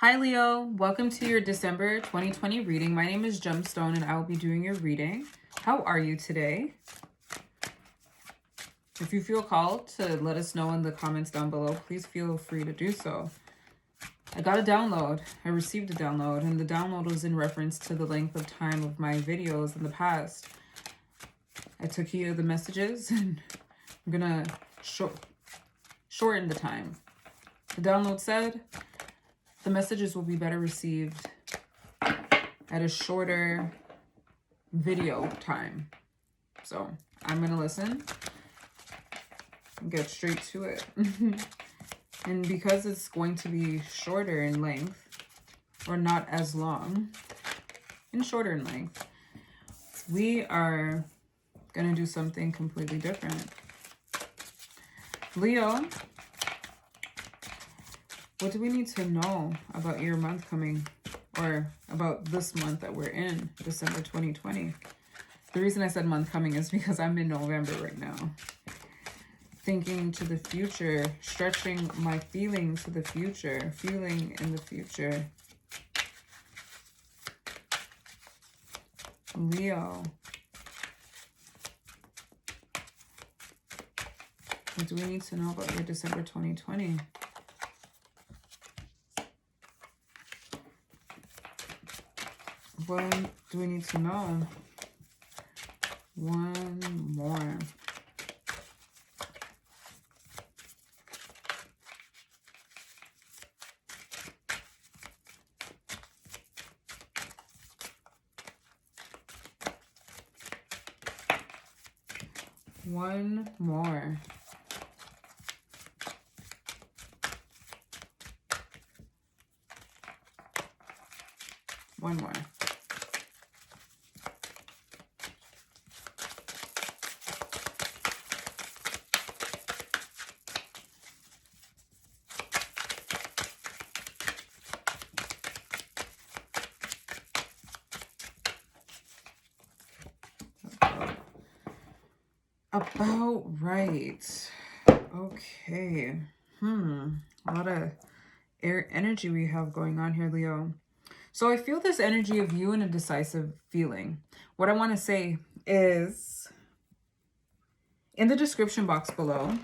Hi Leo, welcome to your December 2020 reading. My name is Gemstone and I will be doing your reading. How are you today? If you feel called to let us know in the comments down below, please feel free to do so. I got a download. I received a download, and the download was in reference to the length of time of my videos in the past. I took heed of the messages and I'm gonna shorten the time. The download said the messages will be better received at a shorter video time. So I'm going to listen and get straight to it. And because it's going to be shorter in length, or not as long, and shorter in length, we are going to do something completely different. Leo, what do we need to know about your month coming, or about this month that we're in, December 2020? The reason I said month coming is because I'm in November right now. Thinking to the future, stretching my feeling to the future, feeling in the future. Leo, what do we need to know about your December 2020? What do we need to know? One more. One more. One more. About right. Okay. A lot of air energy we have going on here, Leo. So I feel this energy of you and a decisive feeling. What I want to say is, in the description box below,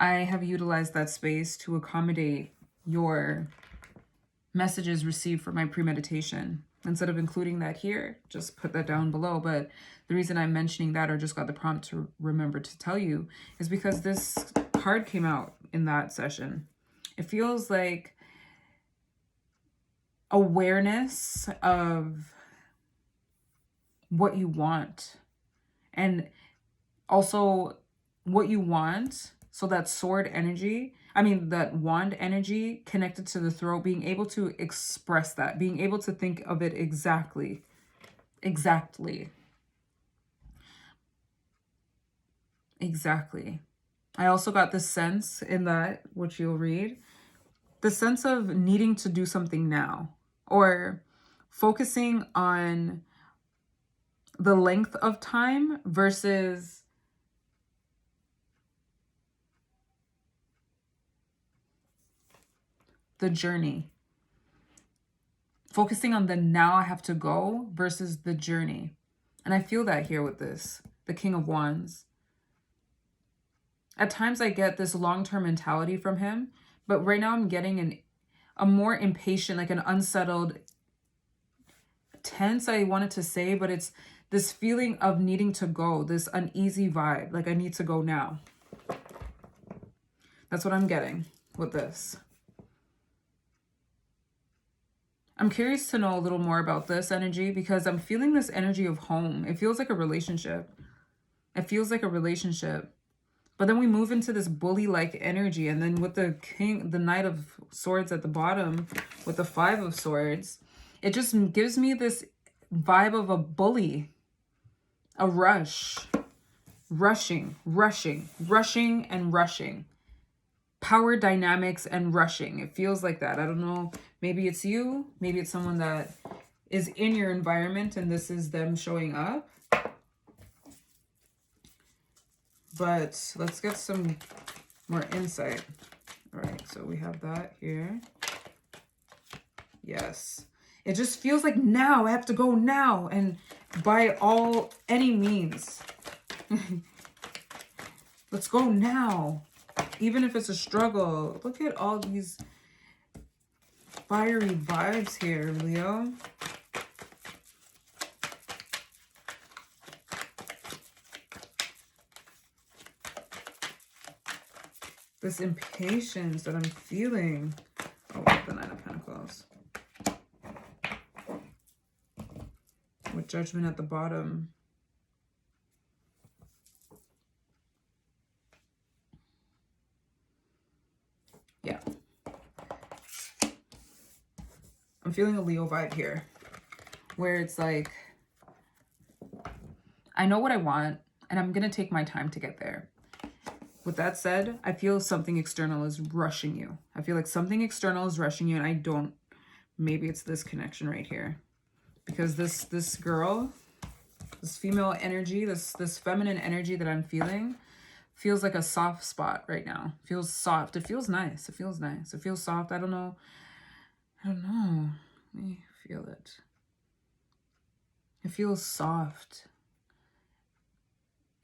I have utilized that space to accommodate your messages received for my premeditation. Instead of including that here, just put that down below. But the reason I'm mentioning that, or just got the prompt to remember to tell you, is because this card came out in that session. It feels like awareness of what you want, and also what you want. So that sword energy, that wand energy connected to the throat, being able to express that, being able to think of it exactly. I also got the sense in that, which you'll read, the sense of needing to do something now, or focusing on the length of time versus the journey. Focusing on the now I have to go versus the journey. And I feel that here with this, the King of Wands. At times I get this long-term mentality from him, but right now I'm getting a more impatient, like an unsettled, tense, I wanted to say, but it's this feeling of needing to go, this uneasy vibe, like I need to go now. That's what I'm getting with this. I'm curious to know a little more about this energy, because I'm feeling this energy of home. It feels like a relationship. It feels like a relationship. But then we move into this bully-like energy. And then with the Knight of Swords at the bottom, with the Five of Swords, it just gives me this vibe of a bully. A rush. Rushing. Power dynamics and rushing. It feels like that. I don't know. Maybe it's you. Maybe it's someone that is in your environment and this is them showing up. But let's get some more insight. All right, so we have that here. Yes. It just feels like now. I have to go now. And by any means. Let's go now. Even if it's a struggle. Look at all these fiery vibes here, Leo. This impatience that I'm feeling. Oh, the Nine of Pentacles. With Judgment at the bottom. Yeah. I'm feeling a Leo vibe here. Where it's like, I know what I want, and I'm going to take my time to get there. With that said, I feel something external is rushing you. I feel like something external is rushing you, and I don't. Maybe it's this connection right here. Because this girl, this female energy, this feminine energy that I'm feeling, feels like a soft spot right now. Feels soft. It feels nice. It feels nice. It feels soft. I don't know. Let me feel it. It feels soft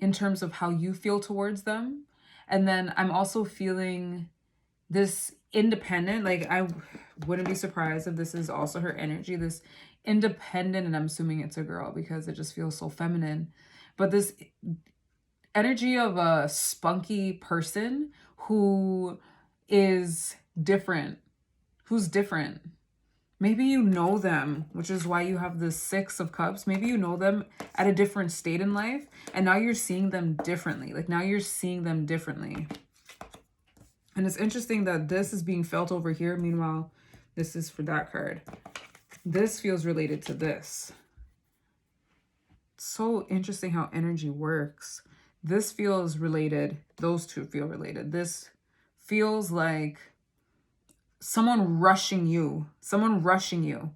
in terms of how you feel towards them. And then I'm also feeling this independent, like I wouldn't be surprised if this is also her energy, this independent, and I'm assuming it's a girl because it just feels so feminine. But this energy of a spunky person who is different, who's different. Maybe you know them, which is why you have the Six of Cups. Maybe you know them at a different state in life, and now you're seeing them differently. Like now you're seeing them differently. And it's interesting that this is being felt over here. Meanwhile, this is for that card. This feels related to this. It's so interesting how energy works. This feels related. Those two feel related. This feels like someone rushing you. Someone rushing you.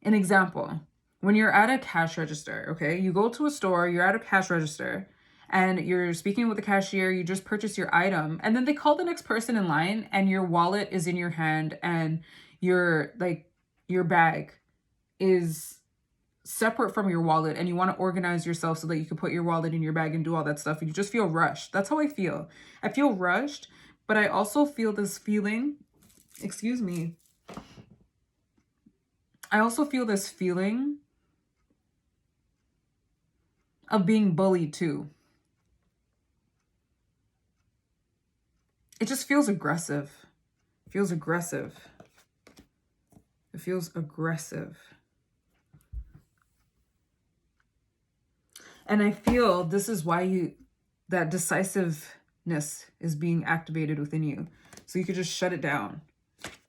An example. When you're at a cash register, okay? You go to a store, you're at a cash register, and you're speaking with the cashier, you just purchase your item, and then they call the next person in line, and your wallet is in your hand, and your bag is separate from your wallet, and you want to organize yourself so that you can put your wallet in your bag and do all that stuff, and you just feel rushed. That's how I feel. I feel rushed, but I also feel this feeling, excuse me, I also feel this feeling of being bullied too. It just feels aggressive. It feels aggressive. It feels aggressive. And I feel this is why that decisiveness is being activated within you. So you could just shut it down.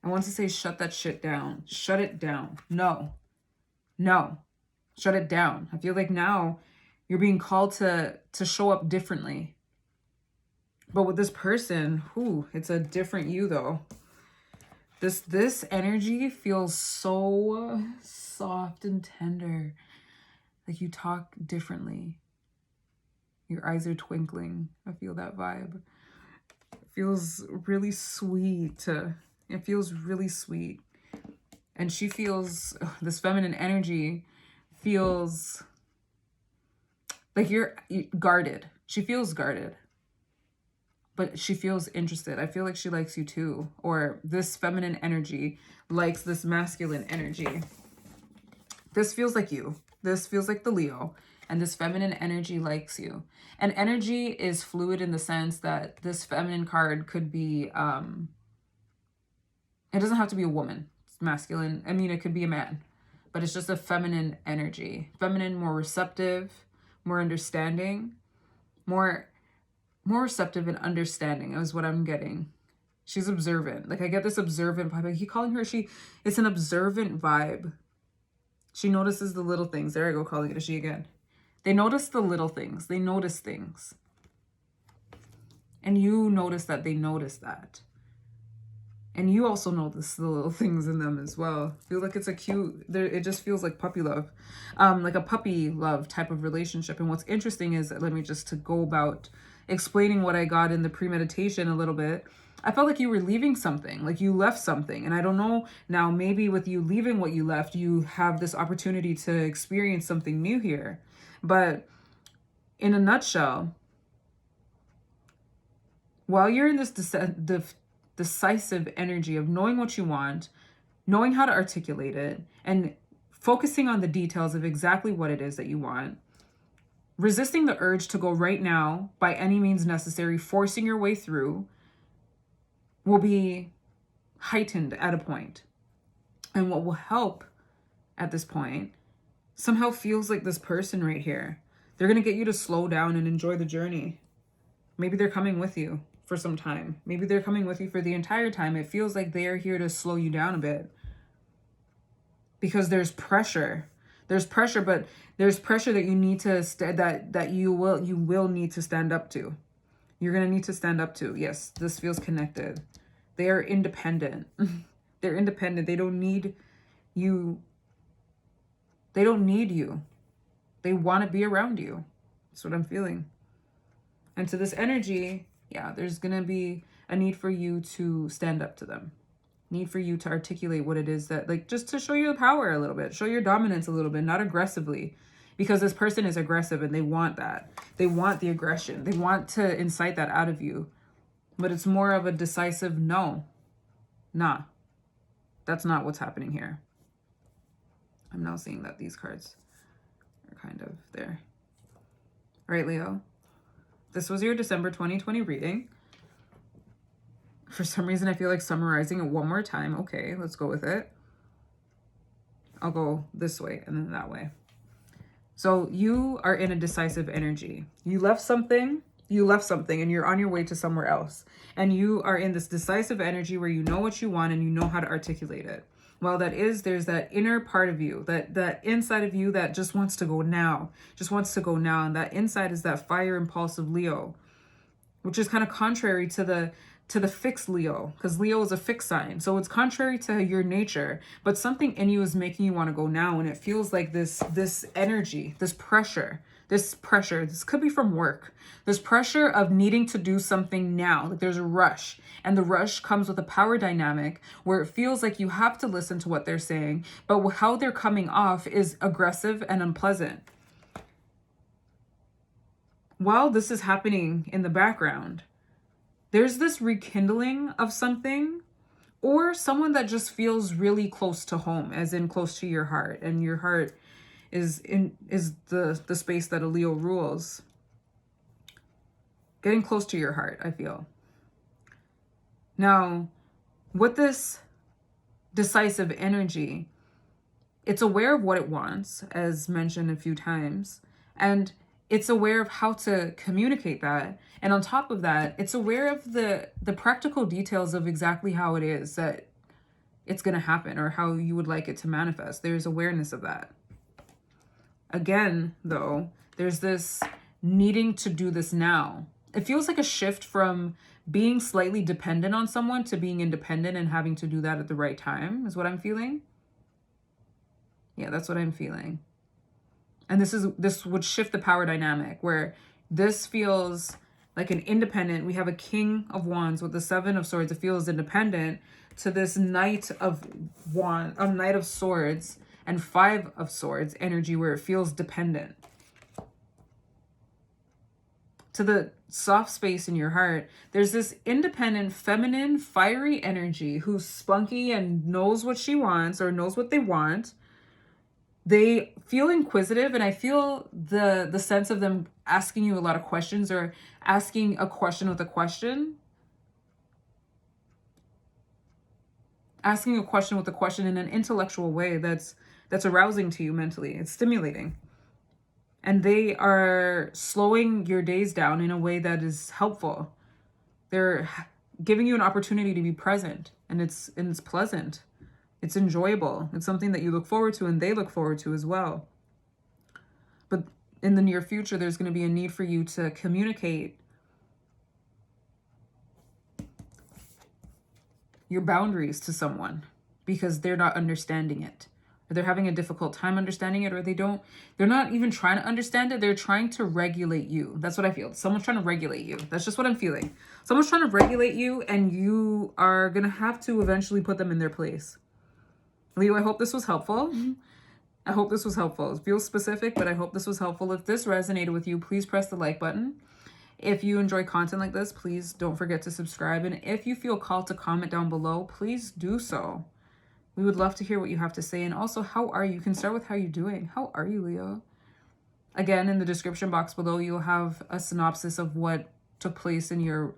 I want to say shut that shit down. Shut it down. No. No. Shut it down. I feel like now you're being called to show up differently. But with this person, it's a different you though. This energy feels so soft and tender. Like you talk differently. Your eyes are twinkling. I feel that vibe. It feels really sweet. It feels really sweet. And she feels, this feminine energy feels like you're guarded. She feels guarded. But she feels interested. I feel like she likes you too. Or this feminine energy likes this masculine energy. This feels like you. This feels like the Leo. And this feminine energy likes you. And energy is fluid in the sense that this feminine card could be, it doesn't have to be a woman. It's masculine. I mean, it could be a man. But it's just a feminine energy. Feminine, more receptive, more understanding, more receptive and understanding is what I'm getting. She's observant. Like I get this observant vibe. I keep calling her it's an observant vibe. She notices the little things. There I go, calling it a she again. They notice the little things. They notice things. And you notice that they notice that. And you also notice the little things in them as well. I feel like it's a cute, it just feels like puppy love. Like a puppy love type of relationship. And what's interesting is, let me just to go about explaining what I got in the premeditation a little bit. I felt like you were leaving something, like you left something. And I don't know now, maybe with you leaving what you left, you have this opportunity to experience something new here. But in a nutshell, while you're in this decisive energy of knowing what you want, knowing how to articulate it, and focusing on the details of exactly what it is that you want, resisting the urge to go right now by any means necessary, forcing your way through, will be heightened at a point. And what will help at this point somehow feels like this person right here. They're going to get you to slow down and enjoy the journey. Maybe they're coming with you for some time. Maybe they're coming with you for the entire time. It feels like they are here to slow you down a bit. Because there's pressure. There's pressure, but there's pressure that you need to that you will need to stand up to. You're going to need to stand up to. Yes, this feels connected. They are independent. They're independent. They don't need you. They don't need you. They want to be around you. That's what I'm feeling. And to this energy, yeah, there's going to be a need for you to stand up to them. Need for you to articulate what it is that, like, just to show your power a little bit, show your dominance a little bit, not aggressively, because this person is aggressive and they want that. They want the aggression. They want to incite that out of you. But it's more of a decisive no. Nah, that's not what's happening here. I'm now seeing that these cards are kind of there. All right, Leo. This was your December 2020 reading. For some reason, I feel like summarizing it one more time. Okay, let's go with it. I'll go this way and then that way. So you are in a decisive energy. You left something and you're on your way to somewhere else. And you are in this decisive energy where you know what you want and you know how to articulate it. Well, there's that inner part of you, that inside of you that just wants to go now, And that inside is that fire impulsive Leo, which is kind of contrary to the fixed Leo, because Leo is a fixed sign. So it's contrary to your nature, but something in you is making you want to go now. And it feels like this energy, this pressure, this could be from work, this pressure of needing to do something now. Like there's a rush, and the rush comes with a power dynamic where it feels like you have to listen to what they're saying, but how they're coming off is aggressive and unpleasant. While this is happening in the background, there's this rekindling of something, or someone that just feels really close to home, as in close to your heart, and your heart is the space that a Leo rules. Getting close to your heart, I feel. Now, with this decisive energy, it's aware of what it wants, as mentioned a few times, and it's aware of how to communicate that. And on top of that, it's aware of the practical details of exactly how it is that it's going to happen, or how you would like it to manifest. There's awareness of that. Again, though, there's this needing to do this now. It feels like a shift from being slightly dependent on someone to being independent and having to do that at the right time, is what I'm feeling. Yeah, that's what I'm feeling. And this would shift the power dynamic, where this feels like an independent. We have a King of Wands with the Seven of Swords. It feels independent, to this Knight of Swords and Five of Swords energy, where it feels dependent. To the soft space in your heart, there's this independent, feminine, fiery energy who's spunky and knows what she wants, or knows what they want. They feel inquisitive, and I feel the sense of them asking you a lot of questions, or asking a question with a question. Asking a question with a question in an intellectual way that's arousing to you mentally. It's stimulating. And they are slowing your days down in a way that is helpful. They're giving you an opportunity to be present, and it's pleasant. It's enjoyable. It's something that you look forward to, and they look forward to as well. But in the near future, there's going to be a need for you to communicate your boundaries to someone, because they're not understanding it. or they're having a difficult time understanding it, or they're not even trying to understand it. They're trying to regulate you. That's what I feel. Someone's trying to regulate you. That's just what I'm feeling. Someone's trying to regulate you, and you are going to have to eventually put them in their place. Leo, I hope this was helpful. I hope this was helpful. It feels specific, but I hope this was helpful. If this resonated with you, please press the like button. If you enjoy content like this, please don't forget to subscribe. And if you feel called to comment down below, please do so. We would love to hear what you have to say. And also, how are you? You can start with how you're doing. How are you, Leo? Again, in the description box below, you'll have a synopsis of what took place in your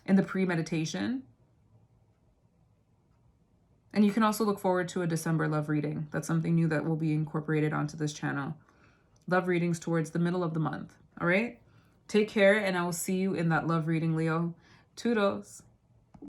in the pre-meditation. And you can also look forward to a December love reading. That's something new that will be incorporated onto this channel. Love readings towards the middle of the month. All right? Take care, and I will see you in that love reading, Leo. Toodles.